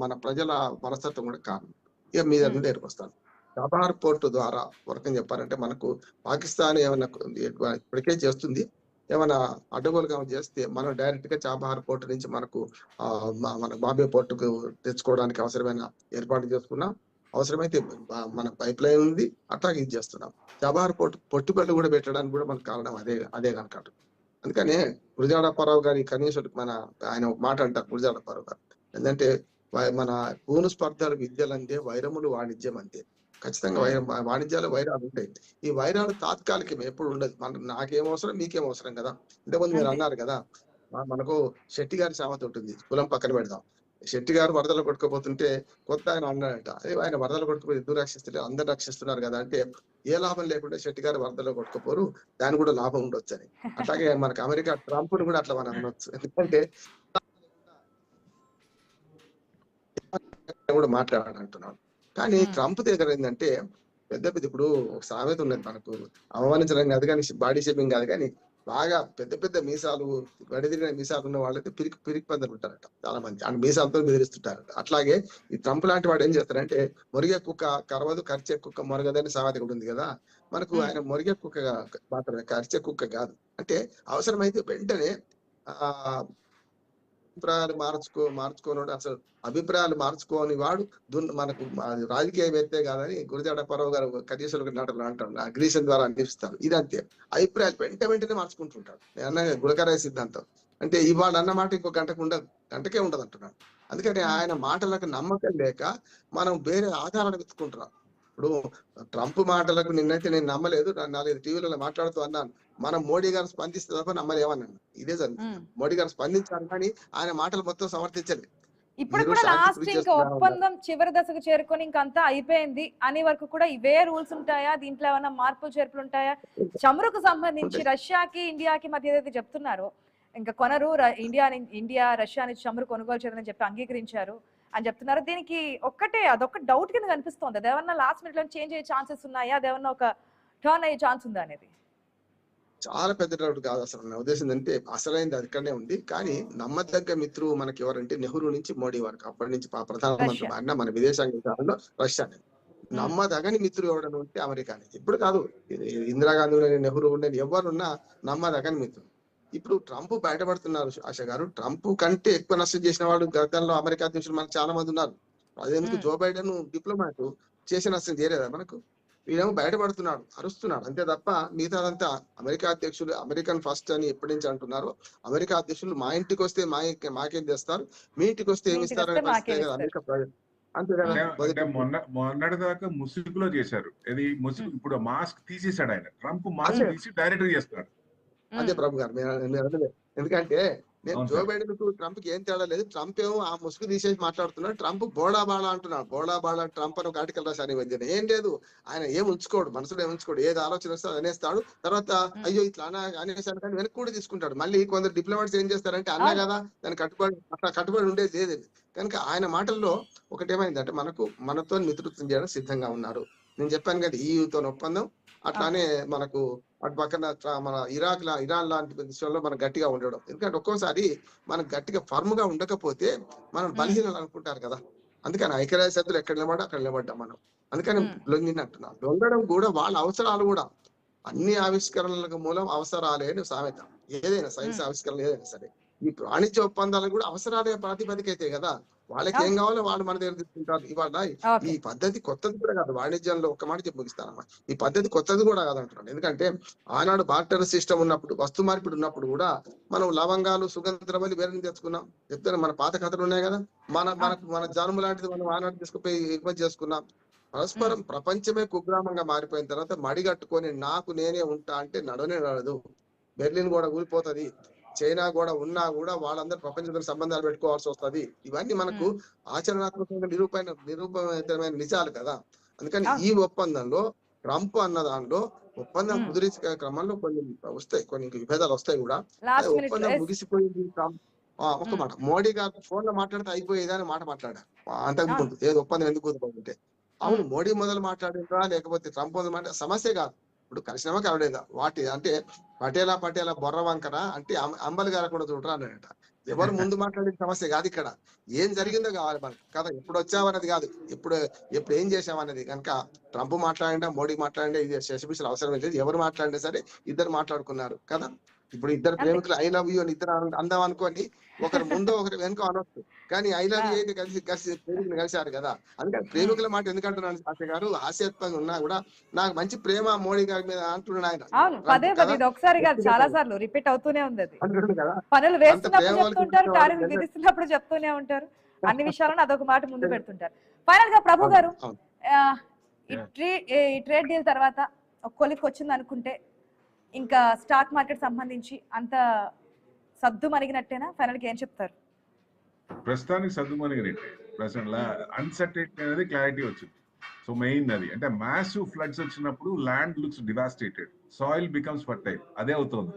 మన ప్రజల మనస్తత్వం కూడా కారణం. ఇక మీద దగ్గరకు వస్తాను. చాబహార్ పోర్టు ద్వారా వరకం చెప్పాలంటే మనకు పాకిస్తాన్ ఏమన్నా ఇప్పటికే చేస్తుంది, ఏమైనా అడ్డగోలుగా చేస్తే మనం డైరెక్ట్ గా చాబహార్ పోర్టు నుంచి మనకు మన బాంబే పోర్టుకు తెచ్చుకోవడానికి అవసరమైన ఏర్పాటు చేసుకున్నాం. అవసరమైతే మన పైప్ లైన్ ఉంది, అట్లాగే ఇది చేస్తున్నాం. చాబహార్ పొట్టుబడులు కూడా పెట్టడానికి కూడా మనకు కారణం అదే కనుక. అందుకనే గురజాడ అప్పారావు గారి కనీసం ఆయన ఒక మాట అంటారు, గురజాడ అప్పారావు గారు ఏంటంటే, మన పూను స్పర్ధలు విద్యలందే, వైరములు వాణిజ్యం అంతే. ఖచ్చితంగా వాణిజ్యాలు వైరాలు ఉంటాయి. ఈ వైరాలు తాత్కాలికమే, ఎప్పుడు ఉండదు. నాకేం అవసరం మీకేం అవసరం కదా. ఇంతకుముందు మీరు అన్నారు కదా, మనకు శెట్టి గారి సామెత ఉంటుంది, కులం పక్కన పెడదాం. శెట్టి గారు వరదలు కొట్టుకోపోతుంటే కొత్త ఆయన అన్నాడట, అదే ఆయన వరదలు కొట్టుకుపోయి ఎందుకు రక్షిస్తుంటే అందరు రక్షిస్తున్నారు కదా అంటే, ఏ లాభం లేకుండా శెట్టి గారు వరదలో కొట్టుకోపోరు, దాని కూడా లాభం ఉండొచ్చు అని. అట్లాగే మనకు అమెరికా ట్రంప్ ను కూడా అట్లా మనం అనొచ్చు, ఎందుకంటే కూడా మాట్లాడాలంటున్నాడు. కానీ ట్రంప్ దగ్గర ఏంటంటే పెద్ద ఇప్పుడు ఒక సామెత ఉన్నది, మనకు అవమానించడం కాదు కానీ బాడీ షేపింగ్ కాదు కానీ బాగా పెద్ద మీసాలు, వడిదిరిగిన మీసాలు ఉన్న వాళ్ళైతే పిరికి పందలు ఉంటారట చాలా మంది, ఆ మీసాలతో బెదిరిస్తుంటారు. అట్లాగే ఈ ట్రంప్ లాంటి వాడు ఏం చేస్తారంటే, మొరిగే కుక్క కరవదు, కరిచే కుక్క మొరగదని సామెత కూడా ఉంది కదా. మనకు ఆయన మొరిగే కుక్క మాత్రమే, కరిచే కుక్క కాదు. అంటే అవసరమైతే వెంటనే అభిప్రాయాలు మార్చుకోని అసలు అభిప్రాయాలు మార్చుకోని వాడు మనకు రాజకీయవేత్తే కాదని గురజాడ అప్పారావు గారు కనీసం నాటలు అంటారు, అగ్రీషన్ ద్వారా అనిపిస్తారు. ఇదంతే, అభిప్రాయాలు వెంటనే మార్చుకుంటుంటాడు. నేను అన్న గులకరాయ సిద్ధాంతం అంటే ఇవాళ అన్న మాట ఇంకో గంటకే ఉండదు అంటున్నాడు. అందుకని ఆయన మాటలకు నమ్మకం లేక మనం వేరే ఆధారాలు వెతుకుంటున్నాం. ఇప్పుడు ట్రంప్ మాటలకు నిన్నైతే నేను నమ్మలేదు, 4 టీవీలలో మాట్లాడుతూ అన్నాను, మనం మోడీ గారు స్పందిస్తే తప్ప నమ్మలేమన్నాను. ఇదే జరుగుతుంది, మోడీ గారు స్పందించారు కానీ ఆయన మాటలు మొత్తం సమర్థించలేదు. ఇప్పుడు కూడా లాస్ట్ ఇంకా ఒప్పందం చివరి దశకు చేరుకొని ఇంకంతా అయిపోయింది అని వరకు కూడా ఇవే రూల్స్ ఉంటాయా, దీంట్లో ఏమైనా మార్పులు చేర్పులు ఉంటాయా? చమురుకు సంబంధించి రష్యాకి ఇండియాకి మధ్య ఏదైతే చెప్తున్నారో, ఇంకా కొనరు, ఇండియా రష్యా నుంచి చమురు కొనుగోలు చేయాలని చెప్పి అంగీకరించారు అని చెప్తున్నారు. దీనికి అదొక్క డౌట్ కింద కనిపిస్తోంది. అదేమన్నా లాస్ట్ మినిట్ లో చేంజ్ అయ్యే ఛాన్సెస్ ఉన్నాయా, అదేమన్నా ఒక టర్న్ అయ్యే ఛాన్స్ ఉందా అనేది? చాలా పెద్ద డౌట్ కాదు అసలు. నా ఉద్దేశం అంటే అసలైంది అక్కడనే ఉంది. కానీ నమ్మదగ్గ మిత్రులు మనకి ఎవరంటే నెహ్రూ నుంచి మోడీ వరకు, అప్పటి నుంచి ప్రధానమంత్రి అన్న మన విదేశాంగ విధానంలో రష్యానే. నమ్మదగని మిత్రులు ఎవరైనా ఉంటే అమెరికానే. ఇప్పుడు కాదు, ఇందిరాగాంధీ ఉండని, నెహ్రూ ఉండని, ఎవరున్నా నమ్మదగని మిత్రులు. ఇప్పుడు ట్రంప్ బయటపడుతున్నారు ఆశ గారు. ట్రంప్ కంటే ఎక్కువ నష్టం చేసిన వాడు గతంలో అమెరికా అధ్యక్షులు మనకు చాలా మంది ఉన్నారు. అదేందుకు జో బైడెన్ డిప్లొమాట్ చేసే నష్టం చేయలేదా మనకు? వీడేమో బయటపడుతున్నాడు, అరుస్తున్నాడు అంతే తప్ప మిగతాదంతా అమెరికా అధ్యక్షులు అమెరికన్ ఫస్ట్ అని ఎప్పటి నుంచి అంటున్నారు. అమెరికా అధ్యక్షులు మా ఇంటికి వస్తే మాకేం తెస్తారు, మీ ఇంటికి వస్తే ఏమి ఇస్తారని పరిస్థితే కదా అమెరికా ప్రజలు. అంతే కదా. మొన్నటి దాకా ముసుగులో చేశారు, ఇది ముసుగు. ఇప్పుడు మాస్క్ తీసేశాడు ఆయన, ట్రంప్ మాస్క్ తీసి డైరెక్ట్ చేస్తున్నాడు. అదే ప్రభు గారు ఎందుకంటే నేను జో బైడెన్ కు ట్రంప్ కి ఏం తేడా లేదు. ట్రంప్ ఏమో ఆ ముసుగు తీసేసి మాట్లాడుతున్నాడు, ట్రంప్ బోడా బాడా అంటున్నాడు. బోడా బాడా ట్రంప్ అని ఒక ఆర్టికల్ రాశాను ఈ మధ్యన. ఏం లేదు, ఆయన ఏం ఉంచుకోడు, మనసులో ఏం ఉంచుకోడు, ఏది ఆలోచన వస్తే అనేస్తాడు. తర్వాత అయ్యో ఇట్లా అనేసాను కానీ వెనక్కి కూడా తీసుకుంటాడు. మళ్ళీ కొందరు డిప్లొమాట్స్ ఏం చేస్తారంటే అన్నా కదా దాని కట్టుబడి ఉండేది లేదు. కనుక ఆయన మాటల్లో ఒకటేమైందంటే మనతో మిత్రత్వం చేయడం సిద్ధంగా ఉన్నారు. నేను చెప్పాను కదా ఈయూతో ఒప్పందం, అట్లానే మనకు అటు పక్కన మన ఇరాన్ లాంటి విషయంలో మనం గట్టిగా ఉండడం. ఎందుకంటే ఒక్కోసారి మనం గట్టిగా ఫర్మ్ గా ఉండకపోతే మనం బలహీనలు అనుకుంటారు కదా. అందుకని ఐక్యరాజ్య సభ్యులు ఎక్కడ నిలబడ్డా అక్కడ నిలబడ్డాం మనం. అందుకని లొంగినట్టున్నాం. లొంగడం కూడా వాళ్ళ అవసరాలు కూడా, అన్ని ఆవిష్కరణలకు మూలం అవసరాలే అని సామెత. ఏదైనా సైన్స్ ఆవిష్కరణ ఏదైనా సరే ఈ వాణిజ్య ఒప్పందాలు కూడా అవసరాల ప్రాతిపదిక అయితే కదా, వాళ్ళకి ఏం కావాలో వాళ్ళు మన దగ్గర తీసుకుంటారు. ఇవాళ ఈ పద్ధతి కొత్తది కూడా కాదు, వాణిజ్యంలో ఒక మాట చెప్పి ముగిస్తానమ్మా, ఈ పద్ధతి కొత్తది కూడా కాదంటున్నాను. ఎందుకంటే ఆనాడు బార్టర్ సిస్టమ్ ఉన్నప్పుడు, వస్తు మార్పిడి ఉన్నప్పుడు కూడా మనం లవంగాలు, సుగంధ ద్రవ్యాలు వేరే తెచ్చుకున్నాం. చెప్తాను, మన పాత కథలు ఉన్నాయి కదా, మన జనుము లాంటిది మనం ఆనాడు తీసుకుపోయి ఎగుమతి చేసుకున్నాం. పరస్పరం ప్రపంచమే కుగ్రామంగా మారిపోయిన తర్వాత మడిగట్టుకొని నాకు నేనే ఉంటా అంటే నడవదు. బెర్లిన్ కూడా కూలిపోతుంది, చైనా కూడా ఉన్నా కూడా వాళ్ళందరూ ప్రపంచంతో సంబంధాలు పెట్టుకోవాల్సి వస్తుంది. ఇవన్నీ మనకు ఆచరణాత్మకంగా నిరూపమైన నిజాలు కదా. అందుకని ఈ ఒప్పందంలో ట్రంప్ అన్న దానిలో ఒప్పందం కుదిరించే క్రమంలో కొన్ని వస్తాయి, కొన్ని విభేదాలు వస్తాయి కూడా. ఒప్పందం ముగిసిపోయింది. ఒక మాట, మోడీ గారు ఫోన్ లో మాట్లాడితే అయిపోయేది అని మాట మాట్లాడారు అంతకుముందు, ఏదో ఒప్పందం ఎందుకు కుదురుకుంటే. అవును, మోడీ మొదలు మాట్లాడినరా లేకపోతే ట్రంప్ మొదలు మాట్లాడే సమస్య కాదు. ఇప్పుడు కలిసినామా కలవలేదా, వాటి అంటే పటేలా బొర్ర వంకర అంటే అంబలి గారు కూడా చూడరా అన్నట. ఎవరు ముందు మాట్లాడే సమస్య కాదు ఇక్కడ, ఏం జరిగిందో కావాలి మనకు కదా. ఎప్పుడు వచ్చామన్నది కాదు, ఎప్పుడు ఏం చేసామన్నది. కనుక ట్రంప్ మాట్లాడినా మోడీ మాట్లాడినా ఇది శశిభూషణ్ అవసరం లేదు. ఎవరు మాట్లాడినా సరే ఇద్దరు మాట్లాడుకున్నారు కదా. ఇప్పుడు ఇద్దరు ప్రేమికులు ఐ లవ్ యూ అని ఇద్దరు అందాం అనుకోండి, ఒకరు ముందు ఒకరు వెనుక అనొచ్చు, కానీ ఐ లవ్ యూ అయితే కలిసి ప్రేమికులు కలిశారు కదా. అందుకని ప్రేమికుల మాట ఎందుకంటున్నాను ఆశ గారు, హాస్యాత్మకంగా ఉన్నా కూడా నాకు మంచి ప్రేమ మోడీ గారి మీద అంటున్నాడు ఆయన. అవును, పదే ఇది ఒకసారి కాదు, చాలా సార్లు రిపీట్ అవుతూనే ఉంది. పనులు వేస్తున్నప్పుడు చెప్తుంటారు, టారిఫ్ విధిస్తున్నప్పుడు చెప్తూనే ఉంటారు, అన్ని విషయాలను అదొక మాట ముందు పెడుతుంటారు. ఫైనల్ గా ప్రభు గారు, ఈ ట్రేడ్ డీల్ తర్వాత ఒక కొలిక్ వచ్చింది అనుకుంటే ఇంకా స్టాక్ మార్కెట్ సంబంధించి అంత సద్దు మరిగినట్టేనా? ఫైనల్ కి ఏం చెప్తారు? ప్రస్తుతానికి సద్దు మరిగినట్టే. ప్రజెంట్ అన్సర్టైనిటీ అనేది క్లారిటీ వచ్చింది. సో మెయిన్ అది అంటే మ్యాసివ్ ఫ్లడ్స్ వచ్చినప్పుడు land looks devastated, soil becomes fertile, అదే అవుతుంది.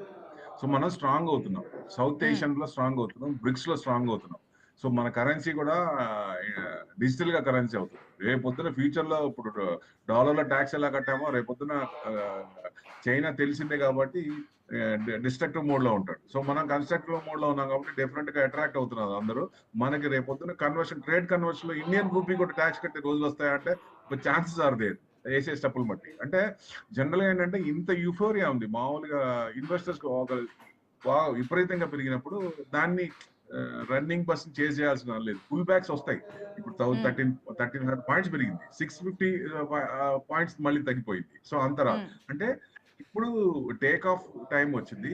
సో మనం స్ట్రాంగ్ అవుతున్నాం, సౌత్ ఏషియన్ లో స్ట్రాంగ్ అవుతున్నాం, బ్రిక్స్ లో స్ట్రాంగ్ అవుతున్నాం. సో మన కరెన్సీ కూడా డిజిటల్ గా కరెన్సీ అవుతుంది. రేపొద్దున ఫ్యూచర్ లో ఇప్పుడు డాలర్లో ట్యాక్స్ ఎలా కట్టామో రేపొద్దున చైనా తెలిసిందే కాబట్టి డిస్ట్రక్టివ్ మోడ్ లో ఉంటాడు. సో మనం కన్స్ట్రక్టివ్ మోడ్ లో ఉన్నాం కాబట్టి డెఫినెట్ గా అట్రాక్ట్ అవుతున్నారు అందరూ. మనకి రేపొద్దున కన్వర్షన్, ట్రేడ్ కన్వర్షన్ లో ఇండియన్ రూపీ కూడా ట్యాక్స్ కట్టే రోజులు వస్తాయంటే ఛాన్సెస్ ఆర్ దేర్ వేసే స్టెప్పులు బట్టి. అంటే జనరల్ గా ఏంటంటే ఇంత యూఫోరియా ఉంది, మామూలుగా ఇన్వెస్టర్స్ బాగా విపరీతంగా పెరిగినప్పుడు దాన్ని రన్నింగ్ పర్సన్ చేజ్ చేయాల్సిన లేదు, పుల్ బ్యాక్స్ వస్తాయి. ఇప్పుడు 1300 పాయింట్స్ పెరిగింది, 650 పాయింట్స్ మళ్ళీ తగ్గిపోయింది. సో అంతరా అంటే ఇప్పుడు టేక్ ఆఫ్ టైం వచ్చింది.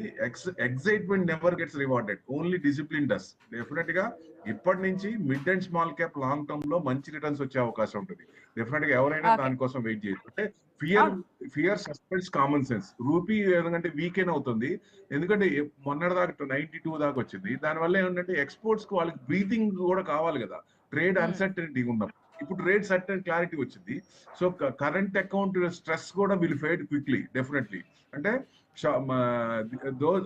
Excitement never gets rewarded, only discipline does. Definite గా ఇప్పటి నుంచి mid and small cap long term లో మంచి రిటర్న్స్ వచ్చే అవకాశం ఉంటుంది. డెఫినెట్ గా ఎవరైనా దానికోసం వెయిట్ చేయొచ్చు. అంటే fear suspends common sense. Rupee ఎందుకంటే వీకెన్ అవుతుంది, ఎందుకంటే మొన్నటి దాకా 92 దాకా వచ్చింది. దానివల్ల ఏంటంటే ఎక్స్పోర్ట్స్ కు వాళ్ళకి బ్రీతింగ్ కూడా కావాలి కదా, ట్రేడ్ అన్సర్టనిటీ ఉన్నప్పుడు. ఇప్పుడు ట్రేడ్ సర్టన్ క్లారిటీ వచ్చింది. సో కరెంట్ అకౌంట్ స్ట్రెస్ కూడా విల్ ఫేడ్ క్విక్లీ డెఫినెట్లీ. అంటే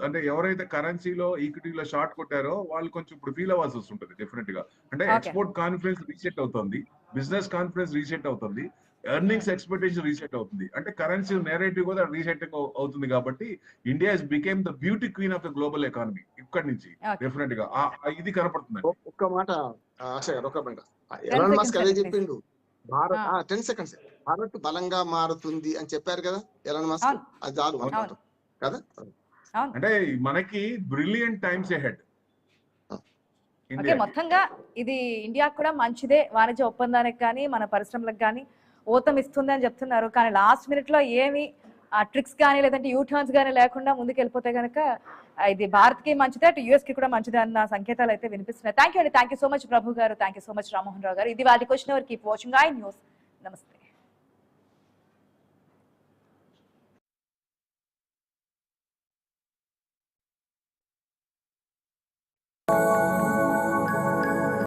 అంటే ఎవరైతే కరెన్సీలో ఈక్విటీలో షార్ట్ కొట్టారో వాళ్ళు కొంచెం ఇప్పుడు ఫీల్ అవ్వాల్సి వస్తుంటది డెఫినెట్ గా. అంటే ఎక్స్పోర్ట్ కాన్ఫిడెన్స్ రీసెట్ అవుతుంది, బిజినెస్ కాన్ఫిడెన్స్ రీసెట్ అవుతుంది, ఎర్నింగ్స్ ఎక్స్పెక్టేషన్ రీసెట్ అవుతుంది. అంటే కరెన్సీ నేరేటివ్ కూడా రీసెట్ అవుతుంది. కాబట్టి India is became the beauty queen of the global economy ఇక్కడి నుంచి డెఫినెట్ గా ఇది కనపడుతుంది. ఒక్క మాట ఆశ గారు, ఒక్క మాట, ఎలాన్ మస్క్ అదే చెప్పిండు, భారత్ 10 సెకండ్స్ భారత్ బలంగా మారుతుంది అని చెప్పారు కదా ఎలాన్ మస్క్. అది చాలు అనుకుంటాం కదా. అంటే మనకి బ్రిలియంట్ టైమ్స్ ఎహెడ్. మొత్తంగా ఇది ఇండియాకు కూడా మంచిదే, వాణిజ్య ఒప్పందానికి కానీ మన పరిశ్రమలకు కానీ ఊతం ఇస్తుంది అని చెప్తున్నారు. కానీ లాస్ట్ మినిట్ లో ఏమి ట్రిక్స్ కానీ లేదంటే యూటర్న్స్ కానీ లేకుండా ముందుకు వెళ్ళిపోతే కనుక ఇది భారత్ కి మంచిదే, అటు యూఎస్ కి కూడా మంచిదే అన్న సంకేతాలు అయితే వినిపిస్తున్నాయి. థ్యాంక్ యూ అండి, thank you so much Prabhu garu, thank you so much Rammohan Rao garu. ఇది వాటి question hour, keep watching i news. నమస్తే.